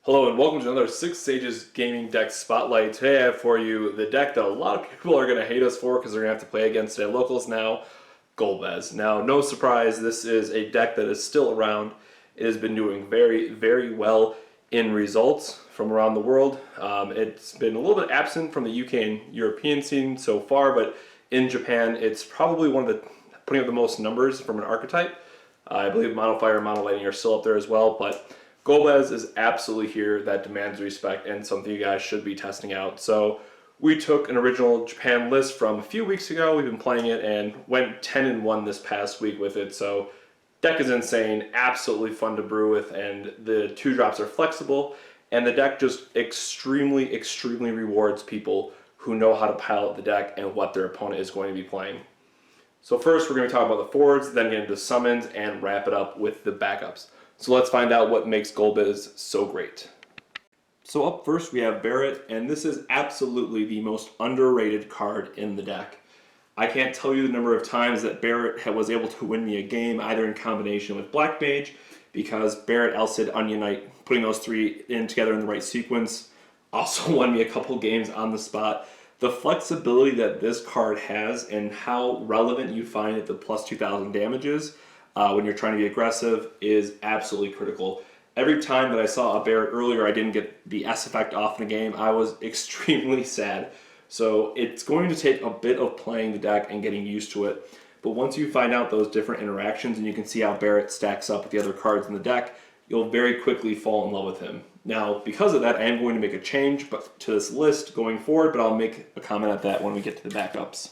Hello and welcome to another Six Sages Gaming Deck Spotlight. Today I have for you the deck that a lot of people are going to hate us for because they're going to have to play against it at locals now, Golbez. Now, no surprise, this is a deck that is still around. It has been doing very, very well in results from around the world. It's been a little bit absent from the UK and European scene so far, but in Japan it's probably one of the putting up the most numbers from an archetype. I believe Mono Fire and Mono Lightning are still up there as well, but Golbez is absolutely here. That demands respect and something you guys should be testing out. So we took an original Japan list from a few weeks ago. We've been playing it and went 10-1 this past week with it. So deck is insane, absolutely fun to brew with, and the 2-drops are flexible, and the deck just extremely, extremely rewards people who know how to pilot the deck and what their opponent is going to be playing. So first we're going to talk about the forwards, then get into summons, and wrap it up with the backups. So let's find out what makes Golbez so great. So up first we have Barret, and this is absolutely the most underrated card in the deck. I can't tell you the number of times that Barret was able to win me a game, either in combination with Black Mage, because Barret, Al-Cid, Onion Knight, putting those three in together in the right sequence, also won me a couple games on the spot. The flexibility that this card has and how relevant you find it the plus 2,000 damages when you're trying to be aggressive is absolutely critical. Every time that I saw a Barret earlier, I didn't get the S effect off in the game, I was extremely sad. So it's going to take a bit of playing the deck and getting used to it. But once you find out those different interactions and you can see how Barret stacks up with the other cards in the deck, you'll very quickly fall in love with him. Now, because of that, I am going to make a change to this list going forward, but I'll make a comment at that when we get to the backups.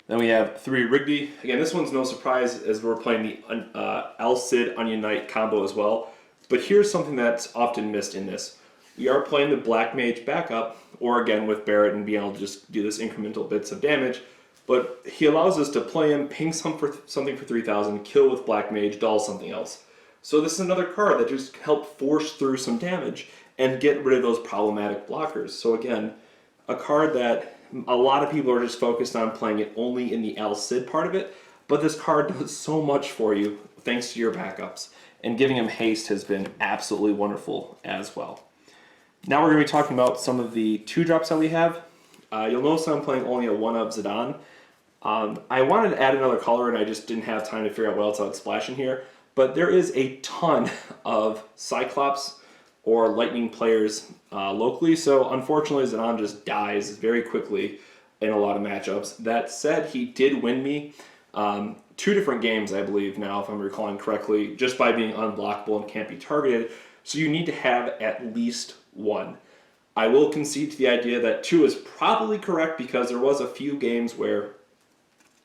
Then we have 3 Rygdea. Again, this one's no surprise as we're playing the Al-Cid Onion Knight combo as well. But here's something that's often missed in this. We are playing the Black Mage backup, or again with Barret and being able to just do this incremental bits of damage. But he allows us to play him, ping something for 3,000, kill with Black Mage, dull something else. So this is another card that just helps force through some damage and get rid of those problematic blockers. So again, a card that a lot of people are just focused on playing it only in the Al-Cid part of it, but this card does so much for you thanks to your backups, and giving him haste has been absolutely wonderful as well. Now we're going to be talking about some of the 2-drops that we have. You'll notice I'm playing only a 1-of Zidane. I wanted to add another color and I just didn't have time to figure out what else I would splash in here, but there is a ton of Cyclops or Lightning players locally, so unfortunately Zidane just dies very quickly in a lot of matchups. That said, he did win me 2 different games, I believe now, if I'm recalling correctly, just by being unblockable and can't be targeted, so you need to have at least 1. I will concede to the idea that 2 is probably correct because there was a few games where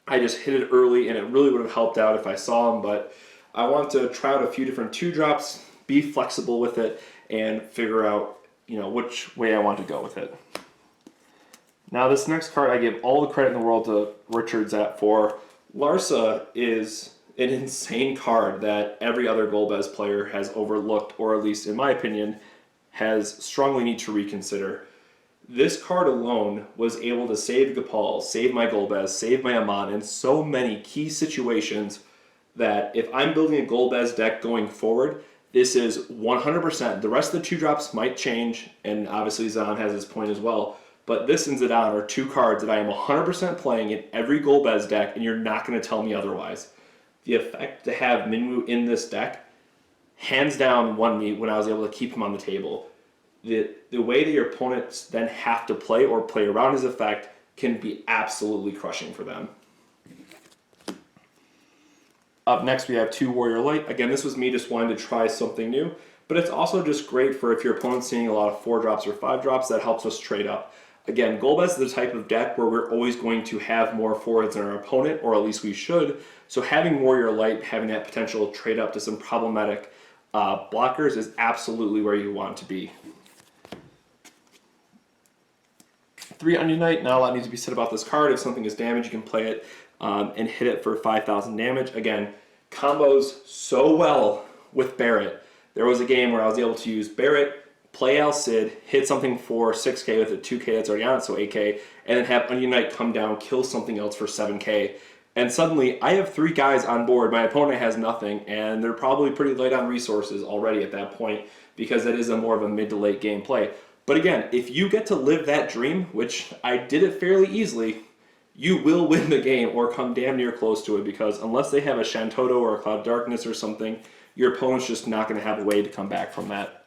I just hit it early and it really would have helped out if I saw him, but I want to try out a few different 2-drops, be flexible with it, and figure out, which way I want to go with it. Now this next card I give all the credit in the world to Richards for. Larsa is an insane card that every other Golbez player has overlooked, or at least in my opinion, has strongly need to reconsider. This card alone was able to save Gippal, save my Golbez, save my Amon in so many key situations that if I'm building a Golbez deck going forward, this is 100%. The rest of the 2-drops might change, and obviously Zidane has his point as well, but this and Zidane are 2 cards that I am 100% playing in every Golbez deck, and you're not going to tell me otherwise. The effect to have Minwoo in this deck, hands down, won me when I was able to keep him on the table. The way that your opponents then have to play or play around his effect can be absolutely crushing for them. Up next we have 2 Warrior Light. Again, this was me just wanting to try something new, but it's also just great for if your opponent's seeing a lot of 4-drops or 5-drops, that helps us trade up. Again, Golbez is the type of deck where we're always going to have more forwards than our opponent, or at least we should, so having Warrior Light, having that potential trade up to some problematic blockers is absolutely where you want to be. 3 Onion Knight, not a lot needs to be said about this card. If something is damaged, you can play it and hit it for 5,000 damage. Again, combos so well with Barret. There was a game where I was able to use Barret, play Al-Cid, hit something for 6k with a 2k that's already on it, so 8k, and then have Onion Knight come down, kill something else for 7k. And suddenly, I have 3 guys on board, my opponent has nothing, and they're probably pretty light on resources already at that point, because that is a more of a mid to late game play. But again, if you get to live that dream, which I did it fairly easily, you will win the game or come damn near close to it, because unless they have a Shantotto or a Cloud of Darkness or something, your opponent's just not going to have a way to come back from that.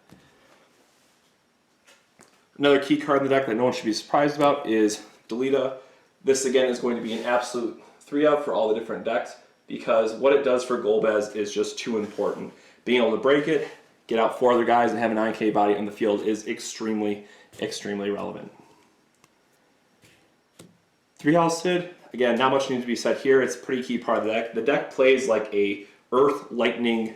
Another key card in the deck that no one should be surprised about is Delita. This again is going to be an absolute 3-up for all the different decks, because what it does for Golbez is just too important. Being able to break it, get out 4 other guys, and have a 9k body on the field is extremely, extremely relevant. 3 Al-Cid, again, not much needs to be said here. It's a pretty key part of the deck. The deck plays like a Earth, Lightning,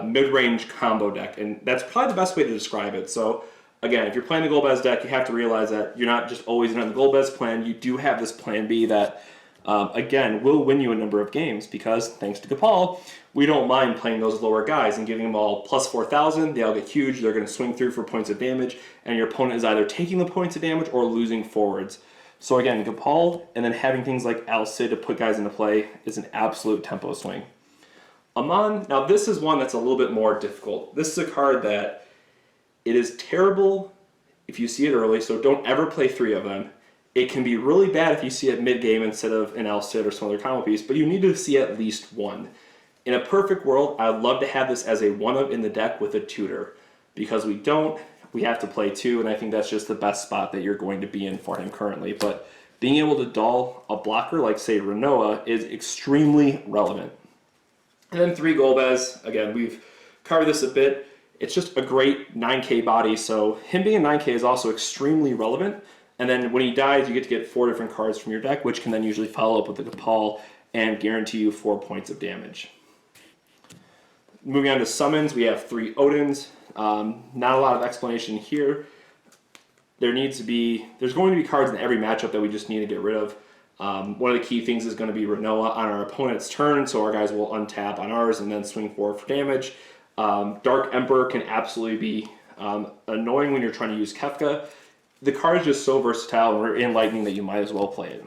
mid-range combo deck, and that's probably the best way to describe it. So again, if you're playing the Golbez deck, you have to realize that you're not just always in on the Golbez plan. You do have this plan B that, again, will win you a number of games, because thanks to Gippal, we don't mind playing those lower guys and giving them all plus 4,000. They all get huge. They're going to swing through for points of damage, and your opponent is either taking the points of damage or losing forwards. So again, Gippal, and then having things like Al-Cid to put guys into play is an absolute tempo swing. Amon, now this is one that's a little bit more difficult. This is a card that it is terrible if you see it early, so don't ever play 3 of them. It can be really bad if you see it mid-game instead of an Al-Cid or some other combo piece, but you need to see at least 1. In a perfect world, I'd love to have this as a 1-of in the deck with a tutor. Because we don't, we have to play 2, and I think that's just the best spot that you're going to be in for him currently. But being able to dull a blocker like, say, Renoa is extremely relevant. And then 3 Golbez, again, we've covered this a bit. It's just a great 9k body, so him being a 9k is also extremely relevant. And then when he dies, you get to get 4 different cards from your deck, which can then usually follow up with the Gippal and guarantee you 4 points of damage. Moving on to summons, we have 3 Odins. Not a lot of explanation here. There's going to be cards in every matchup that we just need to get rid of. One of the key things is going to be Renoa on our opponent's turn, so our guys will untap on ours and then swing forward for damage. Dark Emperor can absolutely be annoying when you're trying to use Kefka. The card is just so versatile and enlightening that you might as well play it.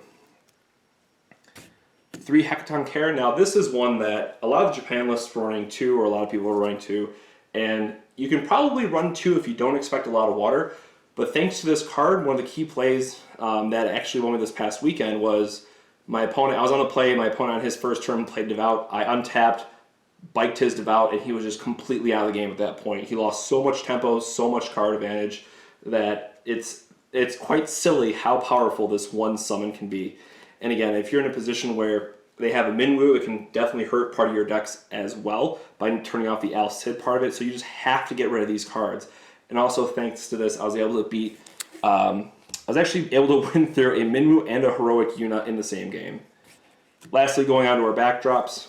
3 Hecatoncheir. Now this is one that a lot of the Japan lists were running 2, or a lot of people are running 2, and you can probably run 2 if you don't expect a lot of water. But thanks to this card, one of the key plays that actually won me this past weekend was my opponent. I was on the play. My opponent on his first turn played Devout. I untapped, biked his Devout, and he was just completely out of the game at that point. He lost so much tempo, so much card advantage that it's quite silly how powerful this one summon can be. And again, if you're in a position where they have a Minwu, it can definitely hurt part of your decks as well by turning off the Al-Cid part of it. So you just have to get rid of these cards. And also, thanks to this, I was able to beat. I was actually able to win through a Minwu and a Heroic Yuna in the same game. Lastly, going on to our backdrops,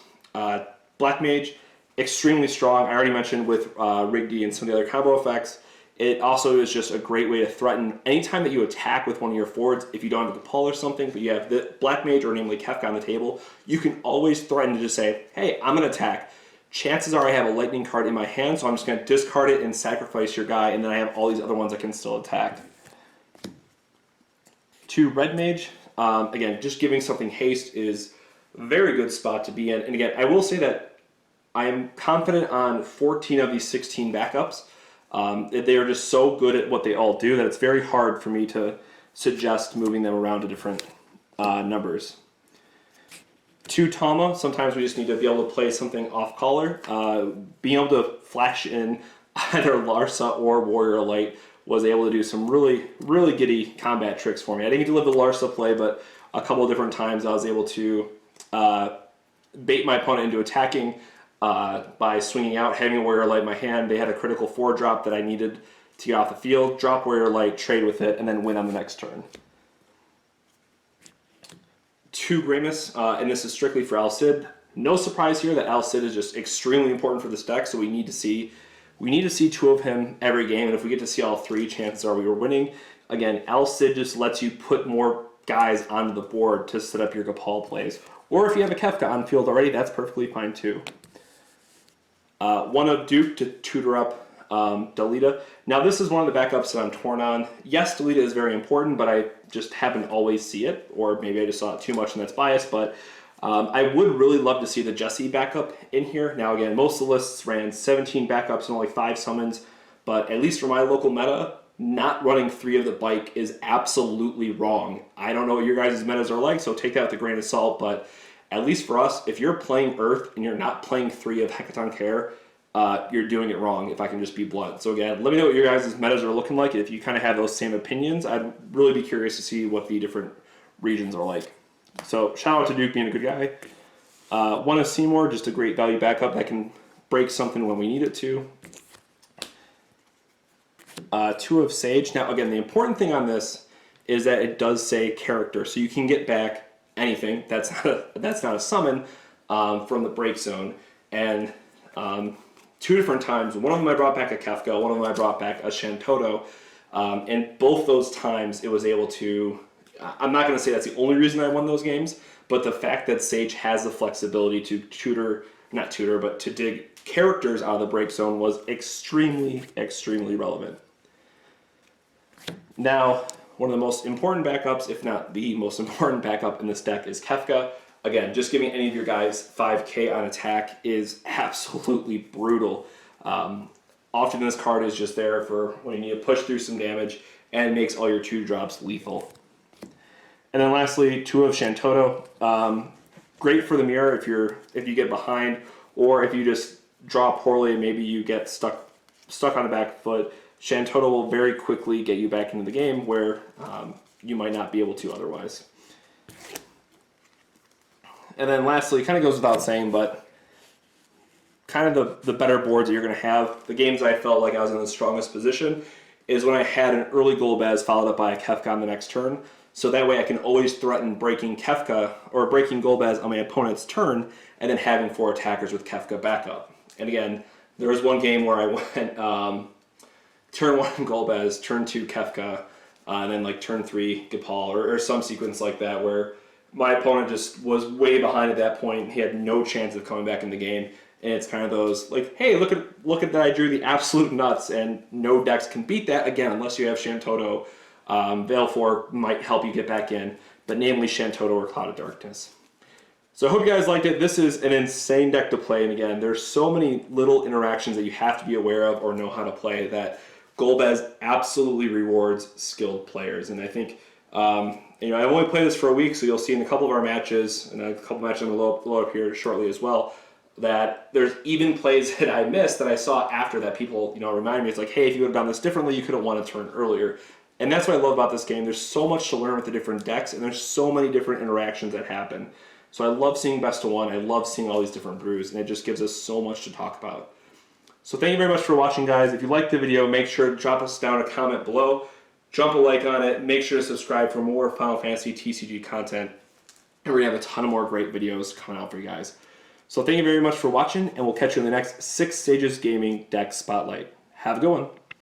Black Mage, extremely strong. I already mentioned with Rygdea and some of the other combo effects. It also is just a great way to threaten anytime that you attack with one of your forwards. If you don't have the Gippal or something, but you have the Black Mage or namely Kefka on the table, you can always threaten to just say, hey, I'm going to attack. Chances are I have a lightning card in my hand, so I'm just going to discard it and sacrifice your guy, and then I have all these other ones that can still attack. 2 Red Mage. Again, just giving something haste is a very good spot to be in. And again, I will say that I am confident on 14 of these 16 backups. They are just so good at what they all do that it's very hard for me to suggest moving them around to different numbers. 2 Tama, sometimes we just need to be able to play something off color. Being able to flash in either Larsa or Warrior Light was able to do some really, really giddy combat tricks for me. I didn't get to live the Larsa play, but a couple of different times I was able to bait my opponent into attacking by swinging out, having a Warrior Light in my hand. They had a critical 4-drop that I needed to get off the field, drop Warrior Light, trade with it, and then win on the next turn. 2 Gramis, and this is strictly for Al-Cid. No surprise here that Al-Cid is just extremely important for this deck, so we need to see 2 of him every game, and if we get to see all 3, chances are we were winning. Again, Al-Cid just lets you put more guys onto the board to set up your Gippal plays. Or if you have a Kefka on the field already, that's perfectly fine too. 1 of Duke to tutor up Delita. Now this is one of the backups that I'm torn on. Yes, Delita is very important, but I just happen to always see it, or maybe I just saw it too much and that's biased, but I would really love to see the Jesse backup in here. Now again, most of the lists ran 17 backups and only 5 summons, but at least for my local meta, not running 3 of the bike is absolutely wrong. I don't know what your guys' metas are like, so take that with a grain of salt, but at least for us, if you're playing Earth and you're not playing 3 of Hecatoncheir, you're doing it wrong, if I can just be blunt. So again, let me know what your guys' metas are looking like. If you kind of have those same opinions, I'd really be curious to see what the different regions are like. So shout out to Duke being a good guy. 1 of Seymour, just a great value backup that can break something when we need it to. 2 of Sage. Now again, the important thing on this is that it does say character, so you can get back anything. That's not a summon from the break zone. And 2 different times, one of them I brought back a Kefka, one of them I brought back a Shantotto, and both those times it was able to. I'm not going to say that's the only reason I won those games, but the fact that Sage has the flexibility to to dig characters out of the break zone was extremely, extremely relevant. Now, one of the most important backups, if not the most important backup in this deck, is Kefka. Again, just giving any of your guys 5k on attack is absolutely brutal. Often this card is just there for when you need to push through some damage, and it makes all your 2-drops lethal. And then lastly, 2 of Shantotto. Great for the mirror if you get behind, or if you just draw poorly and maybe you get stuck on the back foot. Shantotto will very quickly get you back into the game where you might not be able to otherwise. And then lastly, kind of goes without saying, but kind of the better boards that you're going to have, the games I felt like I was in the strongest position, is when I had an early Golbez followed up by a Kefka on the next turn. So that way I can always threaten breaking Kefka or breaking Golbez on my opponent's turn and then having 4 attackers with Kefka backup. And again, there was one game where I went turn 1 Golbez, turn 2 Kefka, and then like turn 3 Gippal or some sequence like that where my opponent just was way behind at that point. He had no chance of coming back in the game. And it's kind of those like, hey, look at that, I drew the absolute nuts, and no decks can beat that, again, unless you have Shantotto. Veil 4 might help you get back in, but namely Shantotto or Cloud of Darkness. So I hope you guys liked it. This is an insane deck to play, and again, there's so many little interactions that you have to be aware of or know how to play that Golbez absolutely rewards skilled players. And I think, I've only played this for a week, so you'll see in a couple of our matches, and a couple matches I'm going to load up here shortly as well, that there's even plays that I missed that I saw after that people, remind me. It's like, hey, if you would have done this differently, you could have won a turn earlier. And that's what I love about this game. There's so much to learn with the different decks, and there's so many different interactions that happen. So I love seeing best of 1. I love seeing all these different brews, and it just gives us so much to talk about. So thank you very much for watching, guys. If you liked the video, make sure to drop us down a comment below. Jump a like on it. Make sure to subscribe for more Final Fantasy TCG content. And we're going to have a ton of more great videos coming out for you guys. So thank you very much for watching, and we'll catch you in the next 6 Stages Gaming Deck Spotlight. Have a good one.